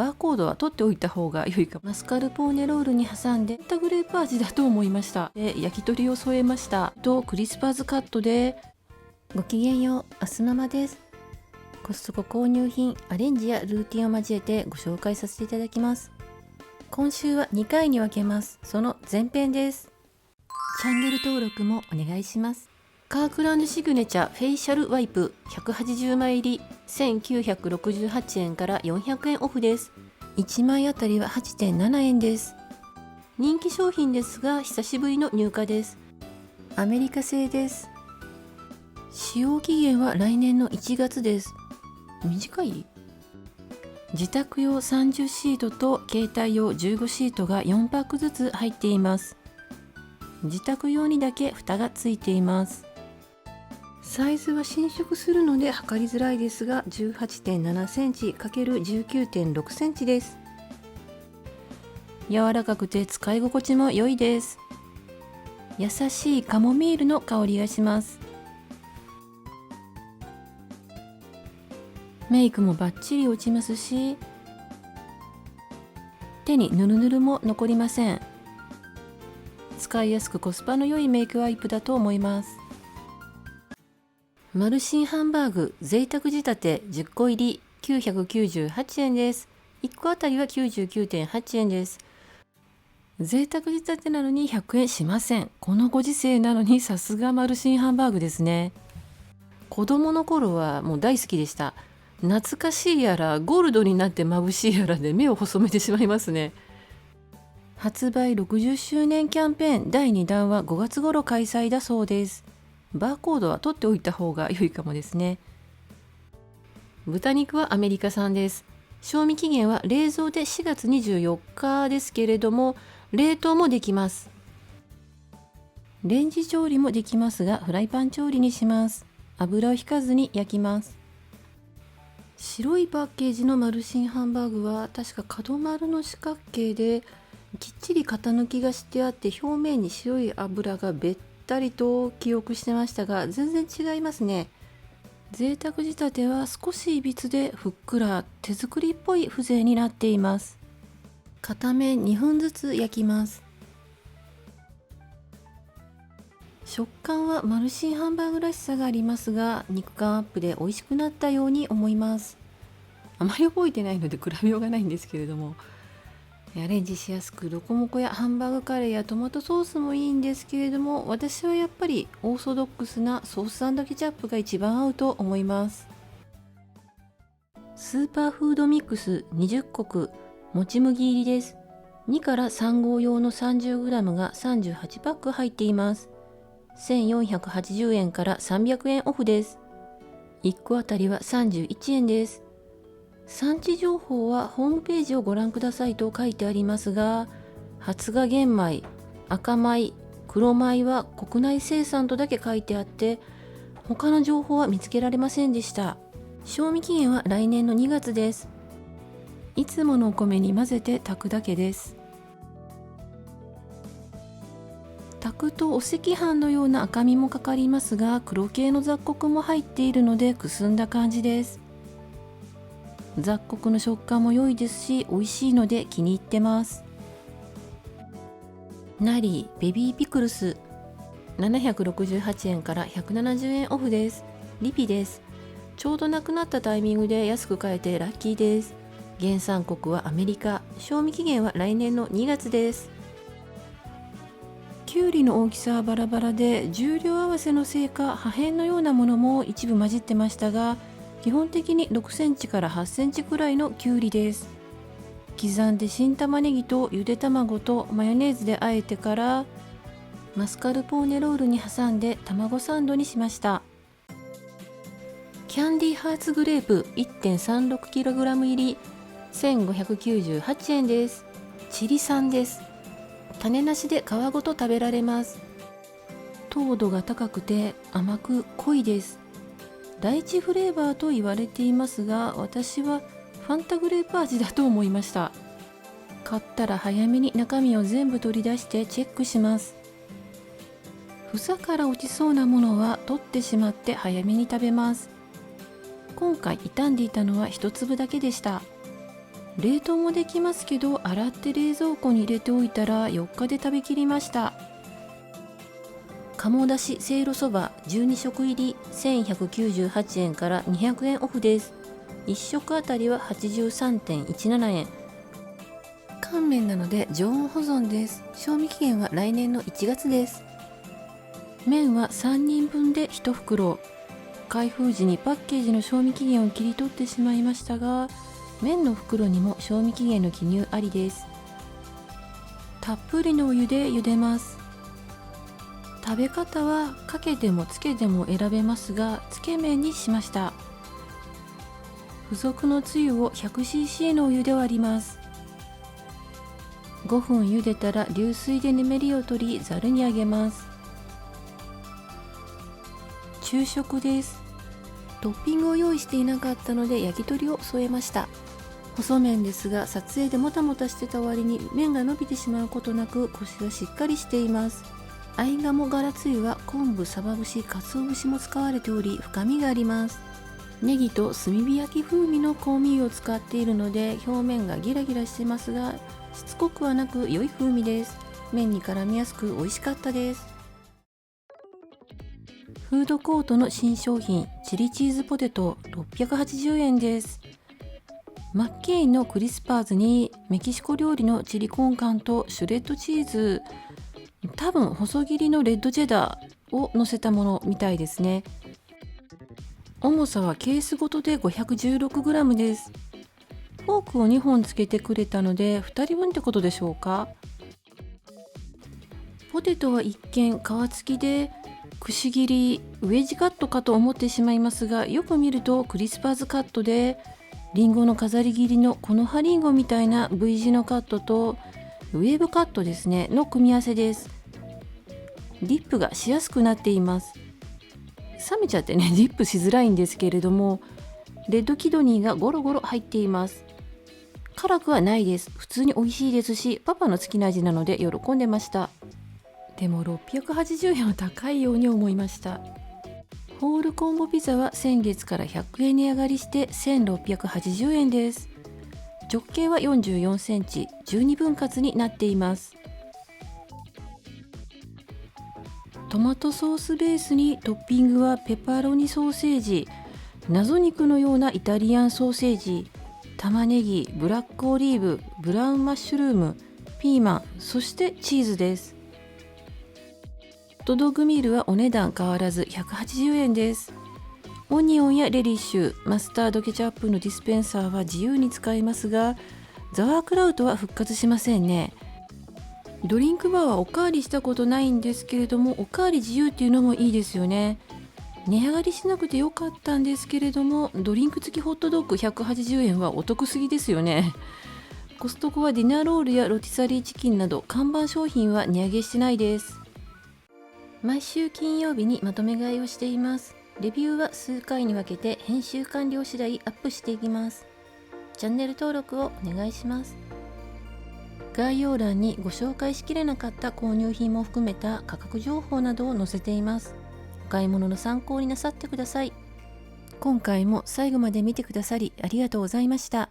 バーコードは取っておいた方が良いかも。マスカルポーネロールに挟んでファンタグレープ味だと思いました。で、焼き鳥を添えましたとクリスパーズカットで。ごきげんよう、アスママです。コストコ購入品アレンジやルーティンを交えてご紹介させていただきます。今週は2回に分けます。その前編です。チャンネル登録もお願いします。カークランドシグネチャーフェイシャルワイプ180枚入り1968円から400円オフです。1枚あたりは 8.7 円です。人気商品ですが久しぶりの入荷です。アメリカ製です。使用期限は来年の1月です。短い？自宅用30シートと携帯用15シートが4パックずつ入っています。自宅用にだけ蓋がついています。サイズは伸縮するので測りづらいですが 18.7 センチ ×19.6 センチです。柔らかくて使い心地も良いです。優しいカモミールの香りがします。メイクもバッチリ落ちますし、手にヌルヌルも残りません。使いやすくコスパの良いメイクワイプだと思います。マルシンハンバーグ贅沢仕立て10個入り998円です。1個あたりは 99.8 円です。贅沢仕立てなのに100円しません。このご時世なのにさすがマルシンハンバーグですね。子供の頃はもう大好きでした。懐かしいやらゴールドになって眩しいやらで目を細めてしまいますね。発売60周年キャンペーン第2弾は5月頃開催だそうです。バーコードは取っておいた方が良いかもですね。豚肉はアメリカ産です。賞味期限は冷蔵で4月24日ですけれども、冷凍もできます。レンジ調理もできますが、フライパン調理にします。油を引かずに焼きます。白いパッケージのマルシンハンバーグは確か角丸の四角形できっちり型抜きがしてあって、表面に白い油がべったりと記憶してましたが、全然違いますね。贅沢仕立ては少しいびつでふっくら手作りっぽい風情になっています。片面2分ずつ焼きます。食感はマルシンハンバーグらしさがありますが、肉感アップで美味しくなったように思います。あまり覚えてないので比べようがないんですけれども、アレンジしやすくロコモコやハンバーグカレーやトマトソースもいいんですけれども、私はやっぱりオーソドックスなソース&ケチャップが一番合うと思います。スーパーフードミックス20穀もち麦入りです。2から3合用の 30g が38パック入っています。1480円から300円オフです。1個あたりは31円です。産地情報はホームページをご覧くださいと書いてありますが、発芽玄米、赤米、黒米は国内生産とだけ書いてあって、他の情報は見つけられませんでした。賞味期限は来年の2月です。いつものお米に混ぜて炊くだけです。炊くとお赤飯のような赤みもかかりますが、黒系の雑穀も入っているのでくすんだ感じです。雑穀の食感も良いですし、美味しいので気に入ってます。ナリーベビーピクルス768円から170円オフです。リピです。ちょうどなくなったタイミングで安く買えてラッキーです。原産国はアメリカ。賞味期限は来年の2月です。きゅうりの大きさはバラバラで、重量合わせのせいか破片のようなものも一部混じってましたが、基本的に6センチから8センチくらいのきゅうりです。刻んで新玉ねぎとゆで卵とマヨネーズで和えてから、マスカルポーネロールに挟んで卵サンドにしました。キャンディーハーツグレープ 1.36kg 入り1598円です。チリ産です。種なしで皮ごと食べられます。糖度が高くて甘く濃いです。ライチフレーバーと言われていますが、私はファンタグレープ味だと思いました。買ったら早めに中身を全部取り出してチェックします。房から落ちそうなものは取ってしまって早めに食べます。今回傷んでいたのは一粒だけでした。冷凍もできますけど、洗って冷蔵庫に入れておいたら4日で食べきりました。鴨だしせいろそば12食入り1198円から200円オフです。1食あたりは 83.17 円。乾麺なので常温保存です。賞味期限は来年の1月です。麺は3人分で1袋。開封時にパッケージの賞味期限を切り取ってしまいましたが、麺の袋にも賞味期限の記入ありです。たっぷりのお湯で茹でます。食べ方はかけてもつけても選べますが、つけ麺にしました。付属のつゆを 100cc のお湯で割ります。5分茹でたら流水でぬめりを取り、ざるにあげます。昼食です。トッピングを用意していなかったので焼き鳥を添えました。細麺ですが、撮影でもたもたしてた割に麺が伸びてしまうことなく、コシはしっかりしています。合鴨ガラつゆは昆布、サバ節、鰹節も使われており、深みがあります。ネギと炭火焼き風味の香味を使っているので、表面がギラギラしてますが、しつこくはなく良い風味です。麺に絡みやすく美味しかったです。フードコートの新商品、チリチーズポテト680円です。マッケインのクリスパーズにメキシコ料理のチリコンカンとシュレッドチーズ、多分細切りのレッドチェダーを乗せたものみたいですね。重さはケースごとで 516g です。フォークを2本つけてくれたので2人分ってことでしょうか。ポテトは一見皮付きでくし切りウェッジカットかと思ってしまいますが、よく見るとクリスパーズカットで、リンゴの飾り切りのこの葉リンゴみたいな V 字のカットとウェーブカットですねの組み合わせです。ディップがしやすくなっています。冷めちゃってね、ディップしづらいんですけれども、レッドキドニーがゴロゴロ入っています。辛くはないです。普通に美味しいですし、パパの好きな味なので喜んでました。でも680円は高いように思いました。ホールコンボピザは先月から100円値上がりして1680円です。直径は44センチ、12分割になっています。トマトソースベースにトッピングはペパロニソーセージ、謎肉のようなイタリアンソーセージ、玉ねぎ、ブラックオリーブ、ブラウンマッシュルーム、ピーマン、そしてチーズです。ホットドッグミールはお値段変わらず180円です。オニオンやレディッシュ、マスタードケチャップのディスペンサーは自由に使えますが、ザワークラウトは復活しませんね。ドリンクバーはおかわりしたことないんですけれども、おかわり自由っていうのもいいですよね。値上がりしなくてよかったんですけれども、ドリンク付きホットドッグ180円はお得すぎですよね。コストコはディナーロールやロティサリーチキンなど看板商品は値上げしてないです。毎週金曜日にまとめ買いをしています。レビューは数回に分けて編集完了次第アップしていきます。チャンネル登録をお願いします。概要欄にご紹介しきれなかった購入品も含めた価格情報などを載せています。お買い物の参考になさってください。今回も最後まで見てくださりありがとうございました。